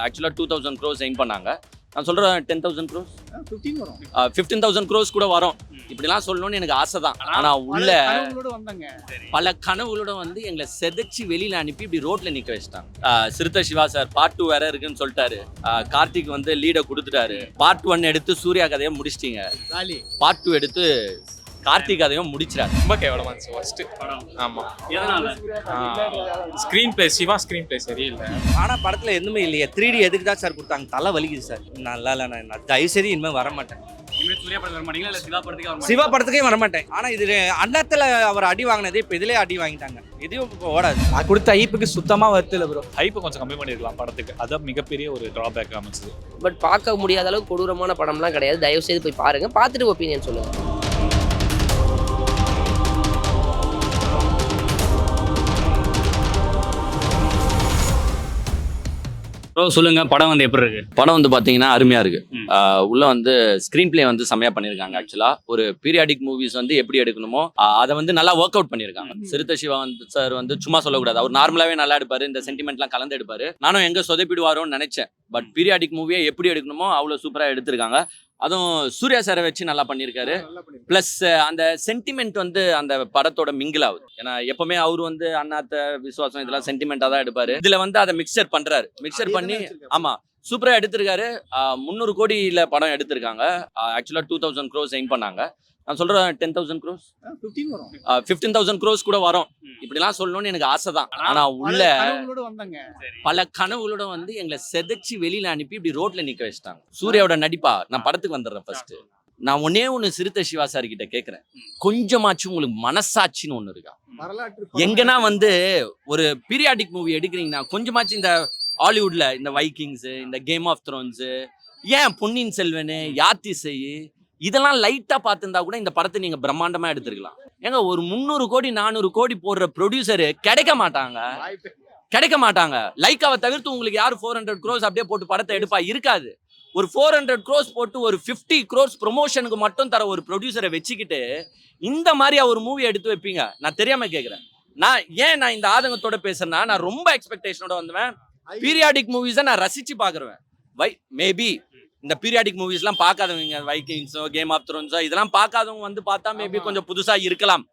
ஆக்சுவலாக 2000 crores aim பண்ணாங்க. நான் சொல்கிறேன் 10,000 crores 15 வரும். 15,000 crores கூட வரும். இப்படிலாம் சொல்லணும்னு எனக்கு ஆசை தான். ஆனால் உள்ள பல கனவுகளோட வந்து எங்களை செதைச்சு வெளியில் அனுப்பி இப்படி ரோட்டில் நிற்க வச்சிட்டாங்க. சிறுத்தை சிவா சார் பார்ட் 2 வேற இருக்குன்னு சொல்லிட்டாரு. கார்த்திக் வந்து லீடை கொடுத்துட்டாரு. பார்ட் 1 எடுத்து சூர்யா கதையை முடிச்சிட்டீங்க. பார்ட் 2 எடுத்து கார்த்திக் கதையும் முடிச்சிடாரு. ரொம்ப கேவலமா இருந்துச்சு ஃபர்ஸ்ட் படம். ஆமா, screenplay Siva screenplay சரியில்லை. ஆனால் படத்தில் எதுவுமே இல்லையே. 3D எதுக்கு தான் சார் கொடுத்தாங்க? தலை வலிக்குது சார். நல்லா இல்லை, நான் தயவுசெய்து இனிமேல் வர மாட்டேன். சிவா படத்துக்கே வர மாட்டேன். ஆனால் இது அண்ணத்தில் அவர் அடி வாங்கினதே இப்போ இதிலே அடி வாங்கிட்டாங்க. எதையும் இப்போ ஓடாது. நான் கொடுத்த ஹைப்புக்கு சுத்தமாக வருத்தில்லை ப்ரோ. ஹைப்பை கொஞ்சம் கம்மி பண்ணிருக்கலாம் படத்துக்கு. அதான் மிகப்பெரிய ஒரு டிராபேக் அமைச்சது. பட் பார்க்க முடியாத அளவுக்கு கொடூரமான படம்லாம் கிடையாது. தயவு செய்து போய் பாருங்க, பார்த்துட்டு ஒப்பீனியன் சொல்லுங்க. ப்ரோ சொல்லுங்க, படம் வந்து எப்படி இருக்கு? படம் வந்து பாத்தீங்கன்னா அருமையா இருக்கு. உள்ள வந்து ஸ்கிரீன் பிளே வந்து செமையா பண்ணிருக்காங்க. ஆக்சுவலா ஒரு பீரியாடிக் மூவிஸ் வந்து எப்படி எடுக்கணுமோ அதை வந்து நல்லா ஒர்க் அவுட் பண்ணிருக்காங்க. சிறுத்தை சிவா வந்து சார் வந்து சும்மா சொல்லக்கூடாது. அவர் நார்மலாவே நல்லா எடுப்பாரு. இந்த சென்டிமெண்ட்லாம் கலந்து எடுப்பாரு. நானும் எங்க சொதப்பிடுவாரோன்னு நினைச்சேன். பட் பீரியாடிக் மூவியை எப்படி எடுக்கணுமோ அவ்வளவு சூப்பரா எடுத்திருக்காங்க. அதுவும் சூர்யா சாரை வச்சு நல்லா பண்ணியிருக்காரு. பிளஸ் அந்த சென்டிமெண்ட் வந்து அந்த படத்தோட மிங்கிள் ஆகுது. ஏன்னா எப்பவுமே அவர் வந்து அண்ணாத்த விசுவாசம் இதெல்லாம் சென்டிமெண்டா தான் எடுப்பாரு. இதுல வந்து அதை மிக்சர் பண்றாரு. மிக்சர் பண்ணி ஆமா சூப்பரா எடுத்திருக்காரு. 300 கோடியில படம் எடுத்திருக்காங்க. ஆக்சுவலா 2000 crores எய்ம் பண்ணாங்க. நான் சொல்றேன் 10,000 crores 15,000 crores கூட வரும். இப்படிலாம் சொல்லணும்னு எனக்கு ஆசை தான். ஆனா உள்ள பல கனவுகளோட வந்து எங்களை செதைச்சு வெளியில அனுப்பி இப்படி ரோட்ல நிக்க வச்சிட்டாங்க. சூர்யாவோட நடிப்பா நான் படத்துக்கு வந்துடுறேன். ஃபர்ஸ்ட் நான் ஒண்ணு சிறுத்தை சிவா சார் கிட்ட கேட்கிறேன், கொஞ்சமாச்சும் உங்களுக்கு மனசாட்சின்னு ஒண்ணு இருக்கா? எங்கன்னா வந்து ஒரு பீரியாடிக் மூவி எடுக்கிறீங்கன்னா கொஞ்சமாச்சும் இந்த ஹாலிவுட்ல இந்த வைக்கிங்ஸ், இந்த கேம் ஆஃப் த்ரோன்ஸ், ஏன் பொன்னியின் செல்வன், யாத்திசை இதெல்லாம் லைட்டா பார்த்துருந்தா கூட இந்த படத்தை நீங்க பிரம்மாண்டமா எடுத்துருக்கலாம். ஏங்க ஒரு 300 கோடி 400 கோடி போடுற ப்ரொடியூசரு கிடைக்க மாட்டாங்க. லைக்காவை தவிர்த்து உங்களுக்கு யாரு 400 crores அப்படியே போட்டு படத்தை எடுப்பா? இருக்காது. ஒரு 400 crores போட்டு ஒரு 50 crores ப்ரொமோஷனுக்கு மட்டும் தர ஒரு ப்ரொடியூசரை வச்சுக்கிட்டு இந்த மாதிரி ஒரு மூவி எடுத்து வைப்பீங்க? நான் தெரியாம கேட்கிறேன். நான் இந்த ஆதங்கத்தோட பேசுறேன்னா, நான் ரொம்ப எக்ஸ்பெக்டேஷனோட வந்துவேன். பீரியாடிக் மூவிஸை நான் ரசிச்சு பாக்குறேன். மேபி இந்த பீரியாடிக் மூவிஸ்லாம் பார்க்காதவங்க, வைக்கிங்ஸோ கேம் ஆஃப் த்ரோன்ஸோ இதெல்லாம் பார்க்காதவங்க வந்து பார்த்தா மேபி கொஞ்சம் புதுசா இருக்கலாம்.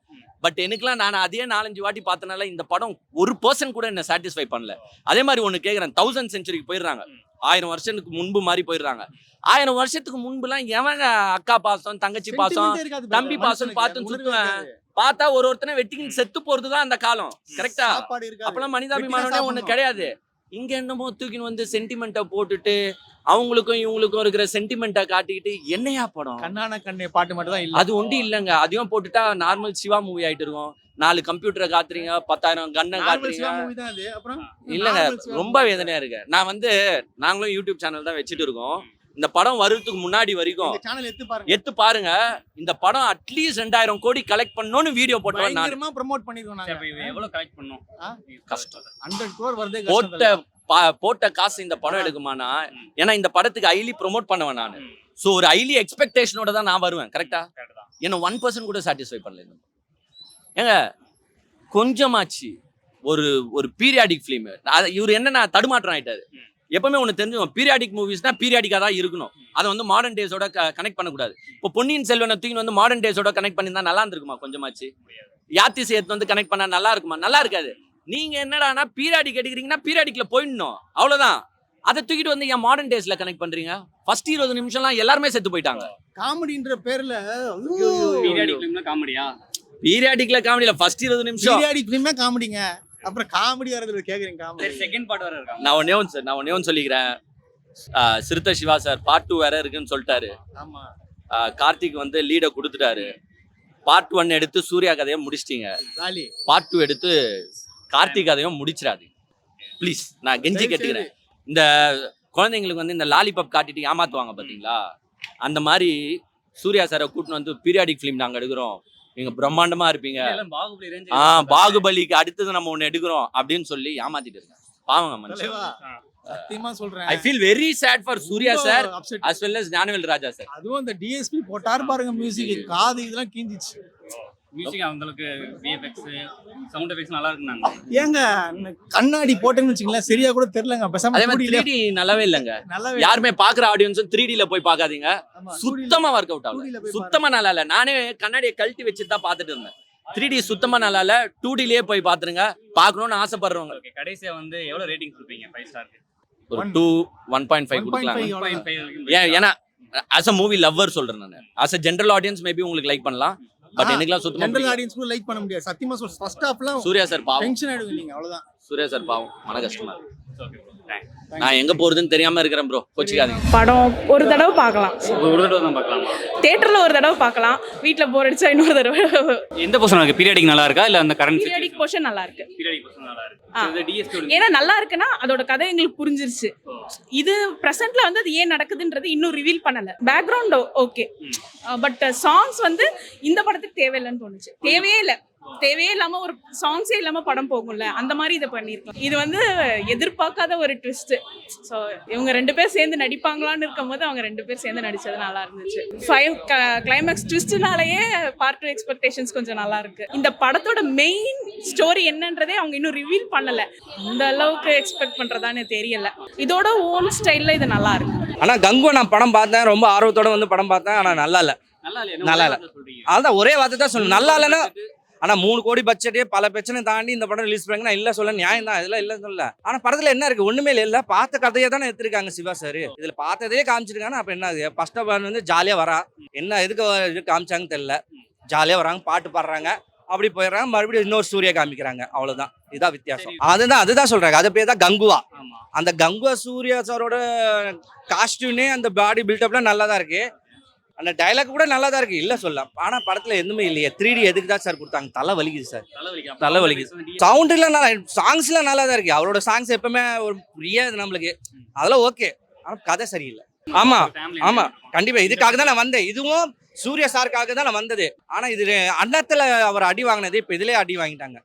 பட் எனக்குலாம் நான் அதே 4-5 வாட்டி பார்த்தனால இந்த படம் 1% கூட என்ன சாட்டிஸ்ஃபை பண்ணல. அதே மாதிரி ஒன்று கேட்குறேன், 1000th centuryக்கு போயிடுறாங்க. 1000 வருஷத்துக்கு முன்பு மாதிரி போயிடுறாங்க. 1000 வருஷத்துக்கு முன்புலாம் எவங்க அக்கா பாசம், தங்கச்சி பாசம், தம்பி பாசம் பார்த்துன்னு சுத்துவேன். பார்த்தா ஒருத்தனை வெட்டிக்கின்னு செத்து போறதுதான் அந்த காலம். கரெக்டா? அப்பெல்லாம் மனிதாபிமானமே ஒண்ணு கிடையாது. இங்க என்னமோ தூக்கின்னு வந்து சென்டிமெண்ட்டை போட்டுட்டு அவங்களுக்கும் இவங்களுக்கும் இருக்கிற சென்டிமெண்ட்டை காட்டிக்கிட்டு என்னையா படம்? கண்ணான கண்ணே பாட்டு மட்டும் தான் இல்ல. அது ஒண்டி இல்லைங்க. அதையும் போட்டுட்டா நார்மல் சிவா மூவி ஆயிட்டு இருக்கும். 4 கம்ப்யூட்டரை காத்துறீங்க, 10,000 கன்னை காட்டுறீங்க. இல்லைங்க, ரொம்ப வேதனையா இருக்கு. நான் வந்து நாங்களும் யூடியூப் சேனல் தான் வச்சுட்டு இருக்கோம். இந்த படம் வர்றதுக்கு முன்னாடி வரைக்கும் எத்து பாருங்க. இந்த படம் அட்லீஸ்ட் 2000 கோடி கலெக்ட் பண்ணணும்னு வீடியோ போட்டோம். ப்ரோமோட் பண்ணிருக்கோம். நாங்க எவ்வளவு கலெக்ட் பண்ணோம்? கஷ்டம். 100 crore வருதே. போட்ட காசு இந்த படம் எடுக்குமானா? ஏன்னா இந்த படத்துக்கு ஹைலி ப்ரொமோட் பண்ணுவேன் நான். ஸோ ஒரு ஹைலி எக்ஸ்பெக்டேஷனோட தான் நான் வருவேன். கரெக்டா? என்ன 1% கூட சாட்டிஸ்ஃபை பண்ணல. ஏங்க கொஞ்சமாச்சு ஒரு பீரியாடிக் ஃபிலிம். இவர் என்னன்னா தடுமாற்றம் ஆயிட்டாரு. எப்பவுமே ஒன்று தெரிஞ்சுக்கணும், பீரியாடிக் மூவிஸ்னா பீரியாடிக்காக தான் இருக்கணும். அதை வந்து மாடர்ன் டேஸோட கனெக்ட் பண்ணக்கூடாது. இப்போ பொன்னியின் செல்வனை தூக்கி வந்து மாடர்ன் டேஸோட கனெக்ட் பண்ணியிருந்தா நல்லா இருந்திருக்குமா? கொஞ்சமாச்சு யாத்திசை எடுத்து வந்து கனெக்ட் பண்ணா நல்லா இருக்குமா? நல்லா இருக்காது. நீங்க என்னடானா பீரியாடிக் எடுக்கிறீங்கன்னா பீரியாடிக்ல போயிடணும், அவ்வளவுதான். அதை தூக்கிட்டு வந்து என் மாடர்ன் டேஸ்ல கனெக்ட் பண்றீங்க. ஃபர்ஸ்ட் 20 நிமிஷம்லாம் எல்லாருமே செத்து போயிட்டாங்க. காமெடின்ற பேர்ல பீரியாடிக்ல காமெடியில ஃபர்ஸ்ட் 20 நிமிஷம் பீரியாடிக் ஃபிலிமே காமெடிங்க. அப்புறம் காமெடி வரதுல கேக்குறீங்க. காமெடி செகண்ட் பார்ட் வர இருக்கு. நான் ஒண்ணே ஒன்று சொல்லிக்கிறேன். சிறுத்தை சிவா சார் பார்ட் 2 வேற இருக்குன்னு சொல்லிட்டாரு. ஆமா, கார்த்திக் வந்து லீடை கொடுத்துட்டாரு. பார்ட் 1 எடுத்து சூர்யா கதையை முடிச்சிட்டீங்க. பார்ட் 2 எடுத்து கார்த்திக் கதையும் முடிச்சிடாது ப்ளீஸ். நான் கெஞ்சி கேட்டுக்கிறேன். இந்த குழந்தைங்களுக்கு வந்து இந்த லாலிபாப் காட்டிட்டு ஏமாத்துவாங்க பாத்தீங்களா? அந்த மாதிரி சூர்யா சாரை கூட்டின்னு வந்து பீரியாடிக் ஃபிலிம் நாங்க எடுக்கிறோம், நீங்க பிரம்மாண்டமா இருப்பீங்க, பாகுபலிக்கு அடுத்தது நம்ம ஒண்ணு எடுக்கிறோம் அப்படின்னு சொல்லி ஏமாத்திட்டு இருக்காங்க. பாவங்க மனுஷன். சத்தியமா சொல்றேன். I feel very sad for Surya sir as well as Gnanavel Raja sir. அதுவும் அந்த டிஎஸ்பி போட்டார் பாருங்க மியூசிக், காது இதெல்லாம் கீஞ்சிச்சு. மியூசிக் அந்த அளவுக்கு விஎஃப்எக்ஸ் சவுண்ட் எஃபெக்ட்ஸ் நல்லா இருக்குனாங்க. ஏங்க கண்ணாடி போட்டேன்னு வச்சுங்களேன் சரியா கூட தெரியலங்க. பேசாம அதே மாதிரி 2D ல 3D நல்லாவே இல்லைங்க. நல்லாவே யாருமே பாக்குற ஆடியன்ஸும் 3D ல போய் பார்க்காதீங்க. ஆமா, சுத்தமா ஒர்க் அவுட் 2D ல ஆகல. போய் சுத்தமா நல்லா இல்ல. நானே கண்ணாடியை கழட்டி வச்சுட்டு தான் பார்த்துட்டு இருந்தேன். 3D சுத்தமா நல்லா இல்ல. 2D லயே போய் பாத்துருங்க. பார்க்கணும்னு ஆசைப்படுறவங்க ஓகே, கடைசியா வந்து எவ்வளவு ரேட்டிங் கொடுப்பீங்க 5 ஸ்டாருக்கு? ஒரு 2 1.5 கொடுக்கலாம். 1.5 அவ்வளவுதான். 1.5 வரைக்கும் ஏன்னா as a மூவி லவ்வர் சொல்றேன் நான். as a general audience maybe உங்களுக்கு லைக் பண்ணலாம். பட் எனக்குலாம் சுத்தமா ஜெனரல் பிடிக்கல. ஆடியன்ஸ் கூட லைக் பண்ண முடியாது. சத்தியமா சொல்ற ஃபர்ஸ்ட் ஹாஃப்லாம் சூர்யா சார் பாவம். டென்ஷன் ஆயிடுவீங்க நீங்க அவ்வளவுதான். சூர்யா சார் பாவம். மன கஷ்டமா இருக்கு. Okay bro, thanks. நான் எங்க போறதுன்னு தெரியாம இருக்கிறேன் ப்ரோ. கோச்சிக்காதீங்க. படம் ஒரு தடவை பார்க்கலாம். ஒரு தடவை தான் பார்க்கலாமா? தியேட்டர்ல ஒரு தடவை பார்க்கலாம். வீட்ல போர் அடிச்சா இன்னொரு தடவை. எந்த போர்ஷன் இருக்கு? பீரியாடிக் நல்லா இருக்கா இல்ல அந்த கரண்ட் பீரியாடிக் போர்ஷன் நல்லா இருக்கு. பீரியாடிக் போர்ஷன் நல்லா இருக்கு. ஆ. இது டிஎஸ்பி ஏன்னா நல்லா இருக்குன்னா அதோட கதை எங்களுக்கு புரிஞ்சிருச்சு. இது பிரசன்ட்ல வந்து அது ஏன் நடக்குதுன்றது இன்னும் ரிவீல் பண்ணல. பேக்ரவுண்ட் ஓகே, பட் சாங்ஸ் வந்து இந்த படத்துக்கு தேவையில்லைன்னு தோணுச்சு. தேவையே இல்லாம ஒரு சாங்ஸே இல்லாம படம் போகும்ல, அந்த மாதிரி இதை பண்ணிருக்கலாம். இது வந்து எதிர்பார்க்காத ஒரு ட்விஸ்ட். ஸோ இவங்க 2 பேர் சேர்ந்து நடிப்பாங்களான்னு இருக்கும் போது அவங்க 2 பேர் சேர்ந்து நடிச்சது நல்லா இருந்துச்சு. கிளைமேக்ஸ் ட்விஸ்ட்னாலேயே பார்ட் 2 எக்ஸ்பெக்டேஷன்ஸ் கொஞ்சம் நல்லா இருக்கு. இந்த படத்தோட மெயின் ஸ்டோரி என்னன்றதே அவங்க இன்னும் ரிவீல் பண்ணல. இந்த அளவுக்கு எக்ஸ்பெக்ட் பண்றதான்னு தெரியல. இதோட ஓன் ஸ்டைல்ல இது நல்லா இருக்கு. ஆனா கங்குவா நான் படம் பார்த்தேன், ரொம்ப ஆர்வத்தோட வந்து படம் பார்த்தேன். ஆனா நல்லா இல்ல. நல்லா இல்ல. அதான் ஒரே வார்த்தை தான் சொல்லணும், நல்லா இல்லைன்னா. ஆனா 3 கோடி பட்ஜெட்டே பல பிரச்சனை தாண்டி இந்த படம் ரிலீஸ் பண்ணா இல்ல சொல்ல நியாயம் தான். இதெல்லாம் இல்ல சொல்ல. ஆனா படத்துல என்ன இருக்கு? ஒண்ணுமே இல்ல. பார்த்த கதையை தானே எடுத்திருக்காங்க சிவா சார். இதுல பார்த்ததே காமிச்சிருக்காங்க. அப்ப என்ன அது? ஃபர்ஸ்ட் ஆஃப் ஆல் வந்து ஜாலியா வரா, என்ன எதுக்கு காமிச்சாங்கன்னு தெரியல. ஜாலியா வராங்க, பாட்டு பாடுறாங்க, அப்படி போயிடுறாங்க, மறுபடியும் இன்னொரு சூர்யா காமிக்கிறாங்க. அவ்வளவுதான். இதான் வித்தியாசம். அதுதான் சொல்றாங்க. அது பேர் தான் கங்குவா. அந்த கங்குவா சூர்யா சாரோட காஸ்டியூமே அந்த பாடி பில்டப்லாம் நல்லா தான் இருக்கு. அந்த டைலாக் கூட நல்லா தான் இருக்கு, இல்ல சொல்லலாம். ஆனா படத்துல எதுவுமே இல்லையே. 3D எதுக்கு தான் சார் கொடுத்தாங்க? தலை வலிக்குது சார், தலை வலிக்குது. சவுண்ட் எல்லாம் நல்லா, சாங்ஸ் எல்லாம் நல்லா தான் இருக்கு. அவரோட சாங்ஸ் எப்பவுமே ஒரு பிரியாது நம்மளுக்கு, அதெல்லாம் ஓகே. ஆனா கதை சரியில்லை. ஆமா ஆமா, கண்டிப்பா. இதுக்காக தான் நான் வந்தேன். இதுவும் சூர்யா சாருக்காக தான் நான் வந்தது. ஆனா இது அண்ணத்துல அவர் அடி வாங்கினது, இப்ப இதுலயே அடி வாங்கிட்டாங்க.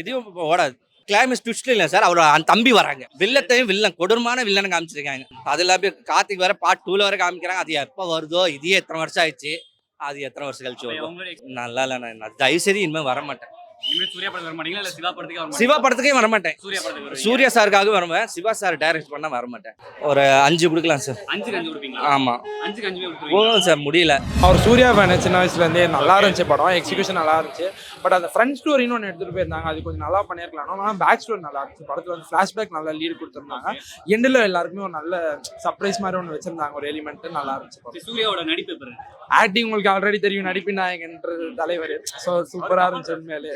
இதுவும் ஓடாது. கிளைமேக்ஸ் ட்விஸ்ட் இல்லை சார். அவர் அந்த தம்பி வராங்க, வில்லத்தையும் வில்லன் கொடூரமான வில்லனை காமிச்சிருக்காங்க. அதுல போய் கார்த்திக் வேற பார்ட் 2ல வர காமிக்கிறாங்க. அது எப்ப வருதோ, இதே எத்தனை வருஷம் ஆயிடுச்சு, அது எத்தனை வருஷம் கழிச்சு வரும். நல்லா இல்ல. நான் தயவு செய்து இனிமே வர மாட்டேன். சூர்யா படத்துக்கு வர மாட்டீங்களா இல்ல சிவா படத்துக்கு வர மாட்டீங்களா? சிவா படத்துக்கே வர மாட்டேன். சூர்யா படத்துக்கு சூர்யா சாருக்காக வருவேன். சிவா சார் டைரக்ட் பண்ணா வர மாட்டேன். ஒரு 5 கொடுக்கலாம் சார். 5க்கு 5 கொடுப்பீங்களா? ஆமா, 5க்கு 5 கொடுப்பீங்க. போகணும் சார், முடியல. அவர் சூர்யா ஃபேன் சின்ன வயசுலேருந்தே. நல்லா இருந்துச்சு படம், எக்ஸிகியூஷன் நல்லா இருந்துச்சு. பட் அந்த ஃப்ரண்ட் ஸ்டோரின்னு ஒன்று எடுத்துகிட்டு போயிருந்தாங்க, அது கொஞ்சம் நல்லா பண்ணியிருக்கலாம். ஆனால் பேக் ஸ்டோரி நல்லா இருந்துச்சு. படத்தில் வந்து ஃப்ளாஷ்பேக் நல்லா லீடு கொடுத்துருந்தாங்க. எண்டில் எல்லாருக்குமே ஒரு நல்ல சர்ப்ரைஸ் மாதிரி ஒன்று வச்சிருந்தாங்க, ஒரு எலிமெண்ட் நல்லா இருந்துச்சு. சூர்யாவோட நடிப்பு எப்படி? ஆக்டிங் உங்களுக்கு ஆல்ரெடி தெரியும், நடிப்பு நாயகன்றது தலைவர். ஸோ சூப்பராக இருந்துச்சு உண்மையிலே.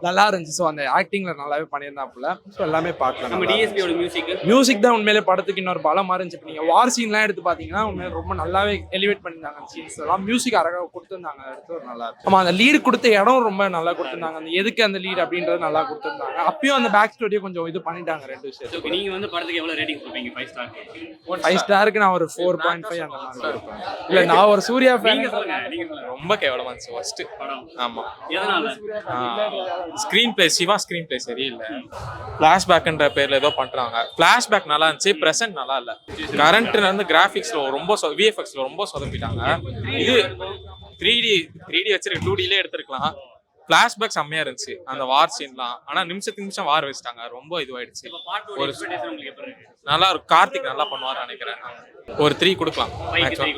நல்லா இருந்துச்சு. ஸோ அந்த ஆக்டிங்கில் நல்லாவே பண்ணியிருந்தாப்புல. ஸோ எல்லாமே பார்க்கலாம். நம்ம டிஎஸ்பியோட மியூசிக் தான் உண்மையிலே படத்துக்கு இன்னொரு பலமாக இருந்துச்சு. இப்போ நீங்கள் வார் சீன்லாம் எடுத்து பார்த்தீங்கன்னா உண்மையிலே ரொம்ப நல்லாவே எலிவேட் பண்ணியிருந்தாங்க. சீன்ஸ் எல்லாம் மியூசிக் அழகாக கொடுத்துருந்தாங்க. எடுத்து ஒரு நல்லா இருக்கும். ஆமாம், அந்த லீடு கொடுத்த இடம் ரொம்ப நல்லா கொடுத்துருந்தாங்க. அந்த எதுக்கு அந்த லீடு அப்படின்றது நல்லா கொடுத்துருந்தாங்க. அப்பயும் அந்த பேக் ஸ்டோரியை கொஞ்சம் இது பண்ணிட்டாங்க 2 விஷயம். நீங்க வந்து படத்துக்கு எவ்வளவு ரேட்டிங் கொடுப்பீங்க? 5 ஸ்டார். 5 ஸ்டாருக்கு நான் ஒரு 4.5 அந்த மாதிரி இருப்பேன். இல்லை, நான் ஒரு சூர்யா ஃபேன். நீங்க சொல்லுங்க. ரொம்ப கேவலமா இருந்துச்சு ஃபர்ஸ்ட் படம். ஆமா, எதனால? Screenplay, Siva screenplay சரியில்லை. ஃபிளாஷ்பேக்ன்ற பேர்ல ஏதோ பண்றாங்க. ஃபிளாஷ்பேக் நல்லா இருந்துச்சு, பிரசன்ட் நல்லா இல்ல. கரண்ட்ல இருந்து கிராபிக்ஸ்ல ரொம்ப விஎஃப்எக்ஸ்ல ரொம்ப சொதப்பிட்டாங்க. இது 3D வச்சிருக்க 2Dலே எடுத்திருக்கலாம். ஃபிளாஷ்பேக் செம்மையா இருந்துச்சு அந்த வார் சீன்லாம். ஆனா நிமிஷத்துக்கு நிமிஷம் வார் வச்சிட்டாங்க, ரொம்ப இதுவாயிடுச்சு. ஒரு நல்லா இருக்கும். கார்த்திக் நல்லா பண்ணுவார்னு நினைக்கிறேன். ஒரு 3 கொடுக்கலாம்.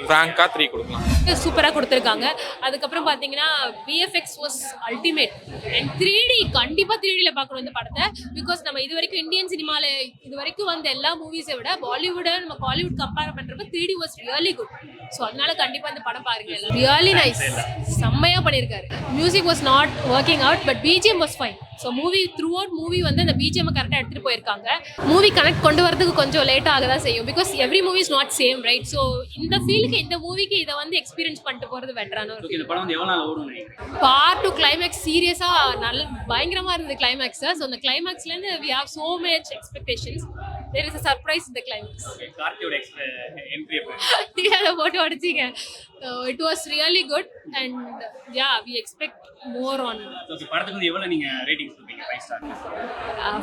ஃப்ராங்கா 3 கொடுக்கலாம். சூப்பராக கொடுத்துருக்காங்க. அதுக்கப்புறம் பார்த்தீங்கன்னா VFX was ultimate. And 3D கண்டிப்பாக 3Dல பார்க்கணும் இந்த படத்தை. பிகாஸ் நம்ம இது வரைக்கும் இந்தியன் சினிமாவில் இது வரைக்கும் வந்த எல்லா மூவிஸை விட பாலிவுட்டை நம்ம காலிவுட் கம்பேர் பண்ணுறப்ப 3D was really good. So அதனால கண்டிப்பாக இந்த படம் பாருங்க. ரியலி நைஸ், செம்மையாக பண்ணியிருக்காரு. Music was not working out, but BGM was fine. So movie through out movie வந்து அந்த பிஜிஎம் கரெக்டாக எடுத்துகிட்டு போயிருக்காங்க. மூவி கனெக்ட் கொண்டு வரதுக்கு கொஞ்சம் லேட் ஆக தான் செய்யும். Because every movie is not same, right? So இந்த ஃபீலுக்கு இந்த மூவிக்கு இதை வந்து எக்ஸ்பீரியன்ஸ் பண்ணிட்டு போகிறது பெட்டரான ஒரு இந்த படம் வந்து எவ்வளோ நாள் ஓடும்? பார்ட் 2 கிளைமேக்ஸ் சீரியஸாக பயங்கரமாக இருந்தது கிளைமேக்ஸ். ஸோ அந்த கிளைமேக்ஸ்லேருந்து we have so much expectations. There is a surprise இந்த கிளைமேக்ஸ். கார்த்தியோட என்ட்ரி அதை போட்டு உடச்சிங்க. It was really good and yeah we expect more on. படத்துக்கு வந்து எவ்வளோ நீங்கள் ரேட்டிங்ஸ் கொடுப்பீங்க? கொடுப்பீங்க 5 ஸ்டார்?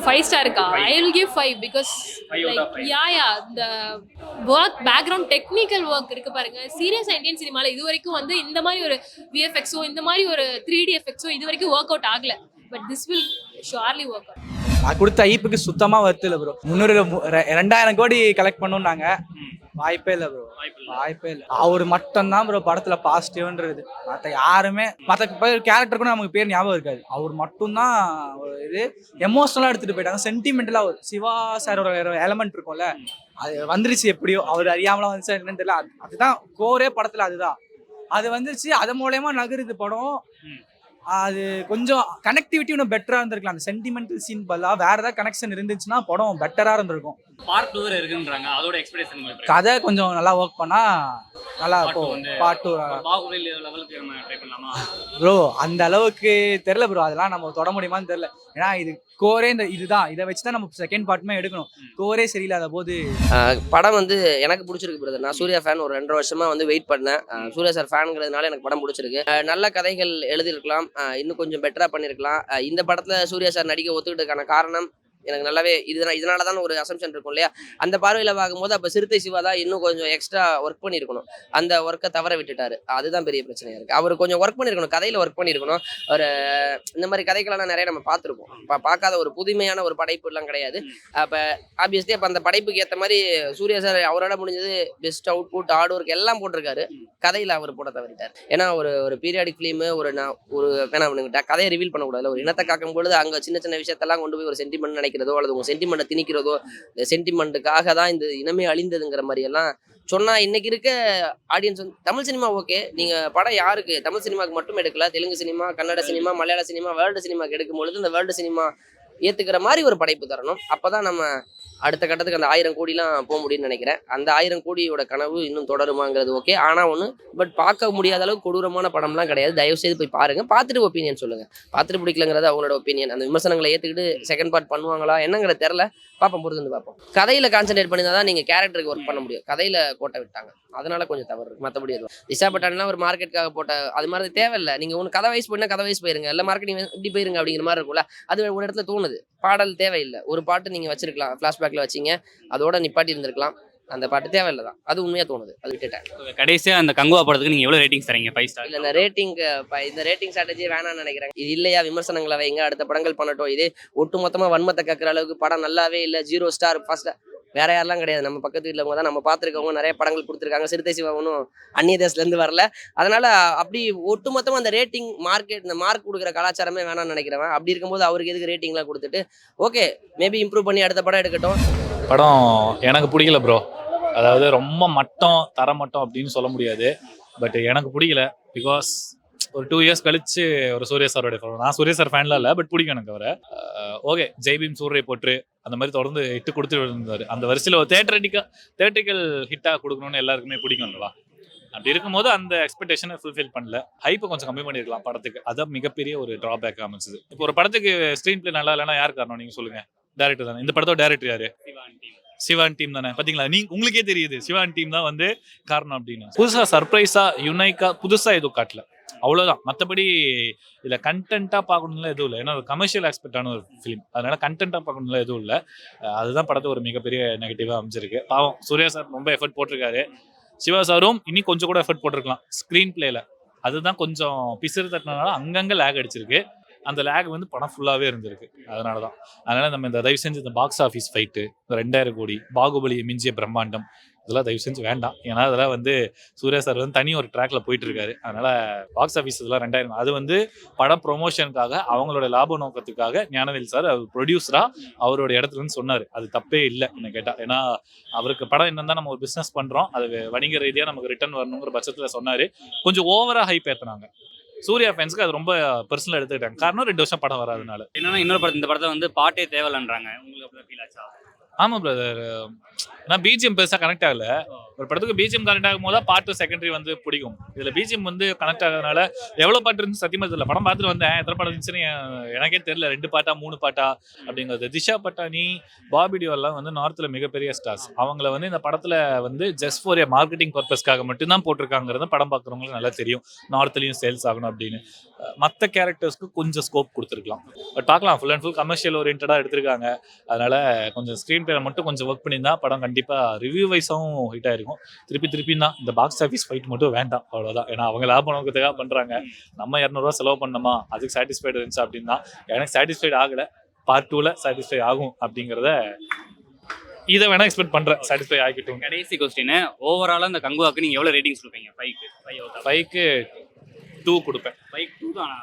5 ஸ்டாருக்கா? Five. I will give 5 because 5 out of 5. Yeah இந்த ஒர்க் பேக்ரவுண்ட் டெக்னிக்கல் ஒர்க் இருக்கு பாருங்க. சீரியஸா இந்தியன் சினிமால இது வரைக்கும் வந்து இந்த மாதிரி ஒரு விஎஃப்எக்ஸோ இந்த மாதிரி ஒரு 3D எஃபெக்ட்ஸோ இது வரைக்கும் ஒர்க் அவுட் ஆகல. But this will surely work out. நான் கொடுத்த ஐப்புக்கு சுத்தமா வருது இல்லை ப்ரோ. 2000 கோடி கலெக்ட் பண்ணோம்னாங்க. வாய்ப்பே இல்லை ப்ரோ, வாய்ப்பே இல்லை. அவர் மட்டும்தான் ப்ரோ படத்துல பாசிட்டிவ்ன்றது. மற்ற யாருமே மற்ற கேரக்டர் கூட நமக்கு பேர் ஞாபகம் இருக்காது. அவர் மட்டும்தான் ஒரு இது எமோஷனலா எடுத்துட்டு போயிட்டாங்க. சென்டிமெண்டலா ஒரு சிவா சாரோட எலமெண்ட் இருக்கும்ல, அது வந்துருச்சு எப்படியோ. அவர் அறியாமலாம் வந்துச்சு என்னன்னு தெரியல. அதுதான் கோரே படத்துல, அதுதான் அது வந்துருச்சு. அது மூலயமா நகருது படம். அது கொஞ்சம் கனெக்டிவிட்டி இன்னும் பெட்டரா இருந்திருக்கலாம். அந்த சென்டிமெண்டல் சீன் பதிலா வேற ஏதாவது கனெக்ஷன் இருந்துச்சுன்னா படம் பெட்டரா இருந்திருக்கும். பார்ட் 2 இருக்குன்றாங்க. அதோட எக்ஸ்பெக்டேஷன் உங்களுக்கு? கதை கொஞ்சம் நல்லா ஒர்க் பண்ணா நல்லா இருக்கும். பார்ட் 2 பாகுபலி லெவலுக்கு நம்ம ட்ரை பண்ணலாமா ப்ரோ? அந்த அளவுக்கு தெரியல ப்ரோ. அதெல்லாம் நம்ம தொட முடியுமான்னு தெரியல. ஏன்னா இது கோரே இதுதான். இதை வச்சுதான் நம்ம செகண்ட் பார்ட்டுமே எடுக்கணும். கோரே சரியில்லாத போது படம் வந்து எனக்கு பிடிச்சிருக்கு பிரதர். நான் சூர்யா ஃபேன். ஒரு 2 வருஷமா வந்து வெயிட் பண்ணேன். சூர்யா சார் ஃபேனுங்கிறதுனால எனக்கு படம் பிடிச்சிருக்கு. நல்ல கதைகள் எழுதியிருக்கலாம், இன்னும் கொஞ்சம் பெட்டரா பண்ணியிருக்கலாம். இந்த படத்துல சூர்யா சார் நடிக்க ஒத்துக்கிட்டதுக்கான காரணம் எனக்கு நல்லாவே இதனால தான் ஒரு அசம்ஷன் இருக்கும் இல்லையா? அந்த பார்வையில் பார்க்கும்போது அப்போ சிறுத்தை சிவா தான் இன்னும் கொஞ்சம் எக்ஸ்ட்ரா ஒர்க் பண்ணியிருக்கணும். அந்த ஒர்க்கை தவற விட்டுட்டாரு. அதுதான் பெரிய பிரச்சனையா இருக்கு. அவர் கொஞ்சம் ஒர்க் பண்ணியிருக்கணும், கதையில் ஒர்க் பண்ணியிருக்கணும். ஒரு இந்த மாதிரி கதைகளெல்லாம் நிறைய நம்ம பார்த்துருப்போம். பார்க்காத ஒரு புதுமையான ஒரு படைப்பு எல்லாம் கிடையாது. அப்போ ஆப்வியஸ்லி அப்போ அந்த படைப்புக்கு ஏற்ற மாதிரி சூர்யா சார் அவரோட முடிஞ்சது பெஸ்ட் அவுட்புட், ஹார்ட் ஒர்க் எல்லாம் போட்டிருக்காரு. கதையில் அவர் போட தவறிட்டார். ஏன்னா ஒரு பீரியாடிக் ஃபிலிமு ஒரு வேணாம் கதையை ரிவீல் பண்ணக்கூடாது. ஒரு இனத்தை காக்கும் பொழுது அங்கே சின்ன சின்ன விஷயத்தெல்லாம் கொண்டு போய் ஒரு சென்டிமெண்ட் நினைக்கிறதோ அல்லது உங்க சென்டிமெண்ட்டை திணிக்கிறதோ, இந்த சென்டிமெண்ட்டுக்காக தான் இந்த இனமே அழிந்ததுங்கிற மாதிரி எல்லாம் சொன்னா இன்னைக்கு இருக்க ஆடியன்ஸ் வந்து தமிழ் சினிமா ஓகே, நீங்க படம் யாருக்கு தமிழ் சினிமாவுக்கு மட்டும் எடுக்கல, தெலுங்கு சினிமா, கன்னட சினிமா, மலையாள சினிமா, வேர்ல்டு சினிமாக்கு எடுக்கும் பொழுது இந்த வேர்ல்டு சினிமா ஏத்துக்கிற மாதிரி ஒரு படைப்பு தரணும். அப்பதான் நம்ம அடுத்த கட்டத்துக்கு அந்த 1000 கோடிலாம் போக முடியும்னு நினைக்கிறேன். அந்த 1000 கோடியோட கனவு இன்னும் தொடருமாங்கிறது ஓகே. ஆனா ஒன்று, பட் பார்க்க முடியாத அளவுக்கு கொடூரமான படம்லாம் கிடையாது. தயவு செய்து போய் பாருங்க, பார்த்துட்டு ஒப்பீனியன் சொல்லுங்க. பார்த்துட்டு பிடிக்கலங்கிறது அவங்களோட ஒப்பீனியன். அந்த விமர்சனங்களை ஏற்றுக்கிட்டு செகண்ட் பார்ட் பண்ணுவாங்களா என்னங்கிறது தெரில, பார்ப்போம், பொறுத்து வந்து பார்ப்போம். கதையில கான்சென்ட்ரேட் பண்ணி தான் நீங்க கேரக்டருக்கு ஒர்க் பண்ண முடியும். கதையில கோட்டை விட்டாங்க, அதனால கொஞ்சம் தவறு இருக்கு. மற்றபடி எதுவும் திஷா பட்டான்லாம் ஒரு மார்க்கெட்டுக்காக போட்ட அது மாதிரி தேவையில்லை. நீங்க ஒன்று கதை வைஸ் போயினா கதை வைஸ் போயிருங்க, இல்லை மார்க்கெட்டிங் இப்படி போயிருங்க அப்படிங்கிற மாதிரி இருக்கும்ல. அது ஒரு இடத்துல தோணுது. பாடல் தேவையில்லை. ஒரு பாட்டு நீங்க வச்சிருக்கலாம், ஃபிளாஷ்பேக்ல வச்சிங்க, அதோட நிப்பாட்டி இருந்திருக்கலாம். அந்த பாட்டு தேவையில்லை தான். அது உண்மையா தோணுது, அது விட்டுட்டேன். கடைசியா அந்த கங்குவா படத்துக்கு நீங்க எவ்வளவு ரேட்டிங் தரீங்க? 5 ஸ்டார். இல்ல இந்த ரேட்டிங் ஸ்ட்ராட்டஜி வேணாம்னு நினைக்கிறேன். இது இல்லையா, விமர்சனங்களை வைங்க, அடுத்த படங்கள் பண்ணட்டும். இதே ஒட்டுமொத்தமா வன்மத்தை கக்குற அளவுக்கு படம் நல்லாவே இல்லை, 0 ஸ்டார் ஃபர்ஸ்ட் வேற யாரெல்லாம் கிடையாது. நம்ம பக்கத்து வீட்டில் தான் நம்ம பார்த்துருக்கவங்க நிறைய படங்கள் கொடுத்துருக்காங்க. சிறுத்தை சிவா ஒன்றும் அந்நிய தேசத்துலேருந்து வரல. அதனால அப்படி ஒட்டுமொத்தமாக அந்த ரேட்டிங் இந்த மார்க் கொடுக்குற கலாச்சாரமே வேணாம்னு நினைக்கிறவன். அப்படி இருக்கும்போது அவருக்கு எதுக்கு ரேட்டிங்லாம் கொடுத்துட்டு ஓகே மேபி இம்ப்ரூவ் பண்ணி அடுத்த படம் எடுக்கட்டும். படம் எனக்கு பிடிக்கல ப்ரோ. அதாவது ரொம்ப தரமட்டம் அப்படின்னு சொல்ல முடியாது. பட் எனக்கு பிடிக்கல. பிகாஸ் ஒரு 2 இயர்ஸ் கழிச்சு ஒரு சூர்யா சாரோட படம். நான் சூர்யா சார் ஃபேன்லாம் இல்லை, பட் பிடிக்கும் எனக்கு அவரை. ஓகே, ஜெய்பீம், சூர்யை போட்டு அந்த மாதிரி தொடர்ந்து ஹிட்டு கொடுத்துட்டு இருந்தார். அந்த வரிசையில் ஒரு தேட்டரிக்கல் ஹிட்டாக கொடுக்கணும்னு எல்லாருக்குமே பிடிக்கும் இல்லவா? அப்படி இருக்கும்போது அந்த எக்ஸ்பெக்டேஷனை ஃபுல்ஃபில் பண்ணல. ஹைப்பை கொஞ்சம் கம்மி பண்ணியிருக்கலாம் படத்துக்கு. அதான் மிகப்பெரிய ஒரு ட்ராபேக் அமைச்சது. இப்போ ஒரு படத்துக்கு ஸ்க்ரீன் பிளே நல்லா இல்லைன்னா யார் காரணம் நீங்கள் சொல்லுங்க? டேரக்டர் தானே. இந்த படத்தோட டேரக்டர் யாரு? சிவான் டீம் தானே. பாத்தீங்களா, உங்களுக்கே தெரியுது சிவான் டீம் தான் வந்து காரணம் அப்படின்னு. புதுசா சர்ப்ரைஸா யுனைக்கா புதுசா எதுவும் காட்டல, அவ்வளவுதான். மற்றபடி இதுல கண்டென்ட்டா பார்க்கணும்ல எதுவும் இல்லை. ஏன்னா ஒரு கமர்ஷியல் ஆஸ்பெக்டான ஒரு ஃபிலிம், அதனால கண்டென்ட்டா பார்க்கணும்ல எதுவும் இல்லை. அதுதான் படத்தை ஒரு மிகப்பெரிய நெகட்டிவா அமைஞ்சிருக்கு. பாவம், சூர்யா சார் ரொம்ப எஃபர்ட் போட்டிருக்காரு. சிவா சாரும் இன்னும் கொஞ்சம் கூட எஃபர்ட் போட்டிருக்கலாம் ஸ்க்ரீன் பிளேல. அதுதான் கொஞ்சம் பிசிறு தட்டினால அங்கங்க லேக் அடிச்சிருக்கு. அந்த லேக் வந்து படம் ஃபுல்லாகவே இருந்திருக்கு. அதனால நம்ம இந்த தயவு செஞ்சு இந்த பாக்ஸ் ஆஃபீஸ் ஃபைட்டு, 2000 கோடி, பாகுபலியை மிஞ்சிய பிரம்மாண்டம், இதெல்லாம் தயவு செஞ்சு வேண்டாம். ஏன்னா அதெல்லாம் வந்து சூர்யா சார் வந்து தனி ஒரு ட்ராக்ல போயிட்டு இருக்காரு. அதனால பாக்ஸ் ஆஃபீஸ் இதெல்லாம் 2000, அது வந்து படம் ப்ரொமோஷனுக்காக அவங்களோட லாப நோக்கத்துக்காக ஞானவேல் சார் அவர் ப்ரொடியூசரா அவரோட இடத்துல இருந்து சொன்னார். அது தப்பே இல்லை என்ன கேட்டா. ஏன்னா அவருக்கு படம் என்னன்னா நம்ம ஒரு பிசினஸ் பண்றோம், அது வணிக ரீதியாக நமக்கு ரிட்டர்ன் வரணுங்கிற பட்சத்துல சொன்னாரு. கொஞ்சம் ஓவரா ஹைப் ஏத்துனாங்க. சூர்யா ஃபேன்ஸ்க்கு அது ரொம்ப பர்சனலா எடுத்துக்கிட்டாங்க. காரணம் 2 வருஷம் படம் வராதனால. என்னன்னா இன்னொரு படத்தை இந்த படத்தை வந்து பாட்டே தேவையில்லைன்றாங்க. உங்களுக்கு அப்படி ஃபீல் ஆச்சா? ஆமா பிரதர், நான் பிஜிஎம் பெருசா கனெக்ட் ஆகல. ஒரு படத்துக்கு பிஜிஎம் கனெக்ட் ஆகும் போது பாட்டு செகண்டரி வந்து பிடிக்கும். இதுல பிஜிஎம் வந்து கனெக்ட் ஆகிறதுனால எவ்வளவு பாட்டு இருந்து சத்தியமா தெரியல. படம் பார்த்துட்டு வந்தேன், எத்தனை படம் இருந்துச்சுன்னு எனக்கே தெரியல. 2 பாட்டா 3 பாட்டா அப்படிங்கிறது. திஷா பட்டானி, பாபி டியோல்லாம் வந்து நார்த்ல மிகப்பெரிய ஸ்டார்ஸ். அவங்கள வந்து இந்த படத்துல வந்து ஜஸ்ட் ஃபார் மார்க்கெட்டிங் பர்பஸ்க்காக மட்டும்தான் போட்டிருக்காங்கிறது படம் பார்க்குறவங்களுக்கு நல்லா தெரியும். நார்த்லயும் சேல்ஸ் ஆகணும் அப்படின்னு. மற்ற கேரக்டர்ஸ்க்கு கொஞ்சம் ஸ்கோப் கொடுத்துருக்கலாம். பட் பார்க்கலாம், ஃபுல் அண்ட் ஃபுல் கமர்ஷியல் ஓரியன்டா எடுத்திருக்காங்க. அதனால கொஞ்சம் ஸ்க்ரீன் பிளே மட்டும் கொஞ்சம் ஒர்க் பண்ணியிருந்தா படம் கண்டிப்பா ரிவ்யூ வைஸாகவும் ஹிட் ஆயிருக்கும். திருப்பி தான் இந்த பாக்ஸ் ஆஃபீஸ் ஃபைட் மட்டும் வேண்டாம், அவ்வளோதான். ஏன்னா அவங்க லாபம் நோக்கத்துக்காக பண்றாங்க. நம்ம 200 செலவு பண்ணோமா, அதுக்கு சாட்டிஸ்ஃபைடு இருந்துச்சு அப்படின்னா. எனக்கு சாட்டிஸ்ஃபைடு ஆகலை. பார்ட் 2ல சாட்டிஸ்ஃபை ஆகும் அப்படிங்கிறத இதை வேணா எக்ஸ்பெக்ட் பண்றேன். சாட்டிஸ்ஃபை ஆகிட்டும். கடைசி கொஸ்டின், ஓவராலா இந்த கங்குவாக்கு நீங்க எவ்வளவு ரேட்டிங்ஸ் கொடுப்பீங்க? 5க்கு 5க்கு 2 கொடுப்பேன். 5 2 தானா?